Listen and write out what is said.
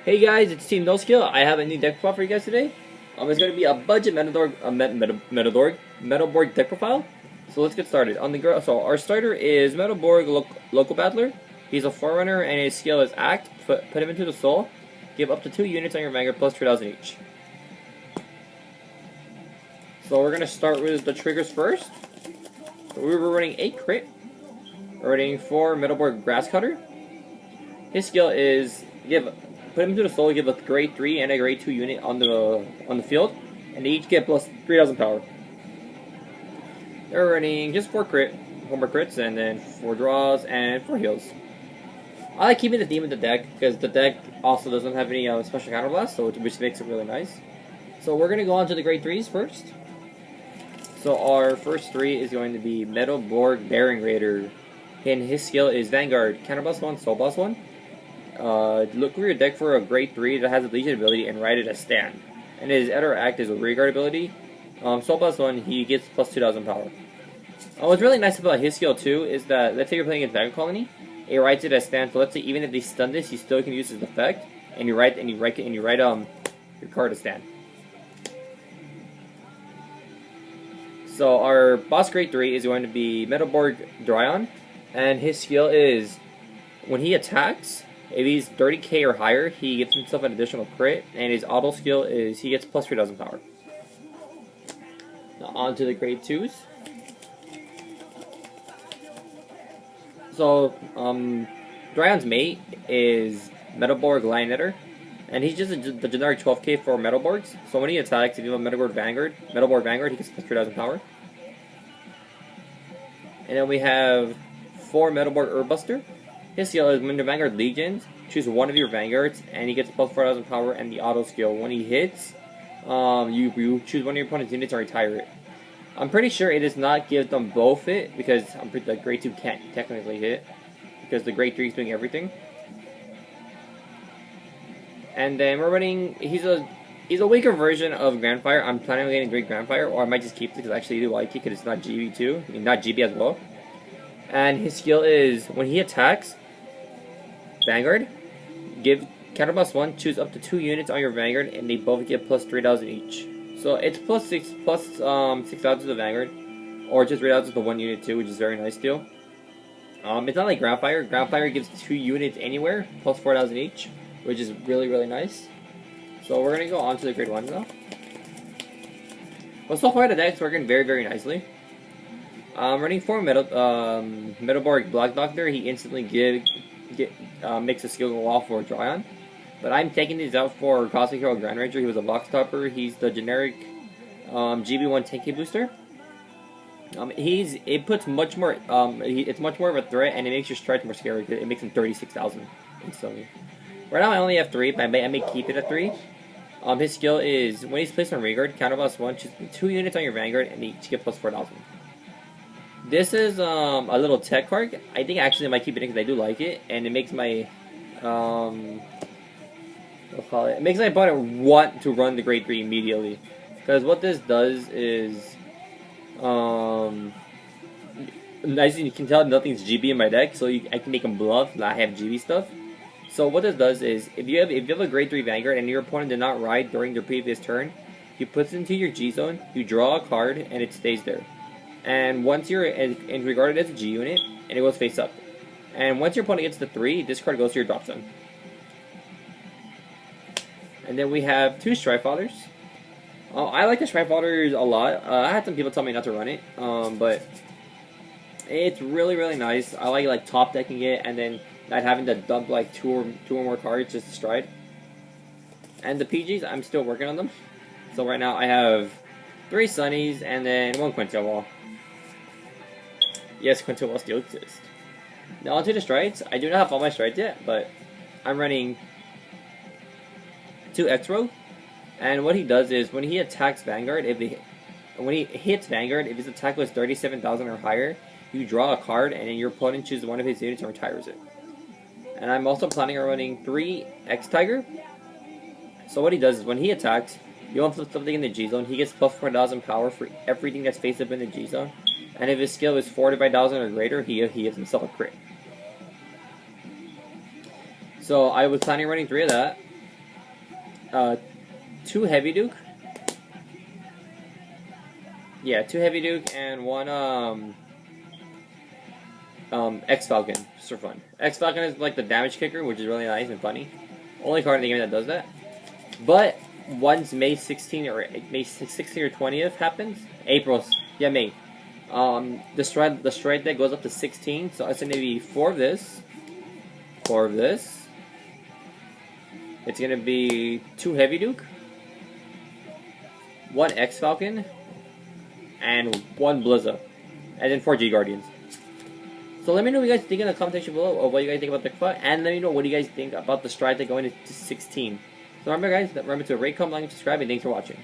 Hey guys, it's Team No Skill. I have a new deck profile for you guys today. It's going to be a budget Metalborg deck profile. So let's get started. So our starter is Metalborg Local Battler. He's a Forerunner and his skill is Act. Put him into the Soul. Give up to 2 units on your Vanguard plus 3,000 each. So we're going to start with the triggers first. So we were running 8 crit. We're running 4 Metalborg Grass Cutter. His skill is put him into the soul, give a grade 3 and a grade 2 unit on the field, and they each get plus 3,000 power. They're running just 4 more crits, and then 4 draws and 4 heals. I like keeping the theme of the deck because the deck also doesn't have any special counterblast, which makes it really nice. So we're gonna go on to the grade 3s first. So our first 3 is going to be Metalborg Bearing Raider, and his skill is Vanguard, Counterblast 1, Soul Blast 1. Look through your deck for a grade 3 that has a Legion ability and write it as stand. And his other act is a Rearguard ability. Soul Blast 1, he gets plus 2,000 power. What's really nice about his skill too is that, let's say you're playing against Vanguard Colony, it writes it as stand, so let's say even if they stun this, you still can use his effect, and you write your card as stand. So our boss grade 3 is going to be Metalborg Dryon, and his skill is, when he attacks, if he's 30k or higher, he gives himself an additional crit, and his auto skill is he gets plus 3,000 power. Now on to the grade 2s. So, Dryon's mate is Metalborg Lionetter, and he's just the generic 12k for Metalborgs. So when he attacks, if you have a Metalborg Vanguard, he gets plus 3,000 power. And then we have 4 Metalborg Earthbuster. His skill is when the Vanguard Legions, choose one of your Vanguards, and he gets plus 4,000 power, and the auto skill, when he hits, you choose one of your opponent's units and retire it. I'm pretty sure it does not give them both it, because the grade 2 can't technically hit, because the grade 3 is doing everything. And then we're running, he's a weaker version of Grandfire. I'm planning on getting Great Grandfire, or I might just keep it because I actually do like it because it's not GB too, not GB as well. And his skill is, when he attacks, Vanguard, give Counterblast 1, choose up to 2 units on your Vanguard, and they both get plus 3,000 each. So it's plus 6,000 to the Vanguard, or just 3,000 to 1 unit too, which is very nice too. It's not like Groundfire. Groundfire gives 2 units anywhere, plus 4,000 each, which is really, really nice. So we're going to go on to the grade 1 now. Well, so far the deck's working very, very nicely. Running 4 Metalborg Black Doctor, he instantly makes a skill go off for Dryon. But I'm taking these out for Cosmic Hero Grand Ranger. He was a box topper. He's the generic GB1 10k booster. It's much more of a threat, and it makes your strike more scary. It makes him 36,000 instantly. Right now I only have 3, but I may keep it at 3. His skill is, when he's placed on Rearguard, Counterblast 1, choose 2 units on your Vanguard, and they each get plus 4,000. This is a little tech card. I think actually I might keep it in because I do like it, and it makes my it makes my opponent want to run the grade 3 immediately. Because what this does is, as you can tell, nothing's GB in my deck, so I can make him bluff that I have GB stuff. So what this does is, if you have a grade 3 Vanguard and your opponent did not ride during their previous turn, you put it into your G zone, you draw a card, and it stays there. And once you're regarded as a G unit, and it goes face up. And once your opponent gets to 3, this card goes to your drop zone. And then we have 2 Strike Fathers. I like the Strike Fathers a lot. I had some people tell me not to run it, but it's really, really nice. I like top decking it, and then not having to dump like two or more cards just to stride. And the PGs, I'm still working on them. So right now I have 3 Sunnies and then 1 Quintilwall. Yes, Quintilwall still exists. Now onto the strides. I do not have all my strides yet, but I'm running 2 X-Row. And what he does is, when he attacks Vanguard, when he hits Vanguard, if his attack was 37,000 or higher, you draw a card, and then your opponent chooses one of his units and retires it. And I'm also planning on running 3 X-Tiger. So what he does is, when he attacks, you want to put something in the G-Zone, he gets plus 4,000 power for everything that's face up in the G-Zone. And if his skill is 45,000 or greater, he gives himself a crit. So I was planning on running 3 of that. 2 Heavy Duke. Yeah, 2 Heavy Duke and 1 X Falcon, just for fun. X Falcon is like the damage kicker, which is really nice and funny. Only card in the game that does that. But once May 16 or May 16 or 20th happens, May. The stride deck goes up to 16, so it's gonna be 4 of this, 4 of this. It's gonna be 2 Heavy Duke, 1 X Falcon, and 1 Blizza, and then 4 G Guardians. So let me know what you guys think in the comment section below of what you guys think about the cut, and let me know what you guys think about the stride deck going to 16. So remember guys, remember to rate, comment, like, and subscribe, and thanks for watching.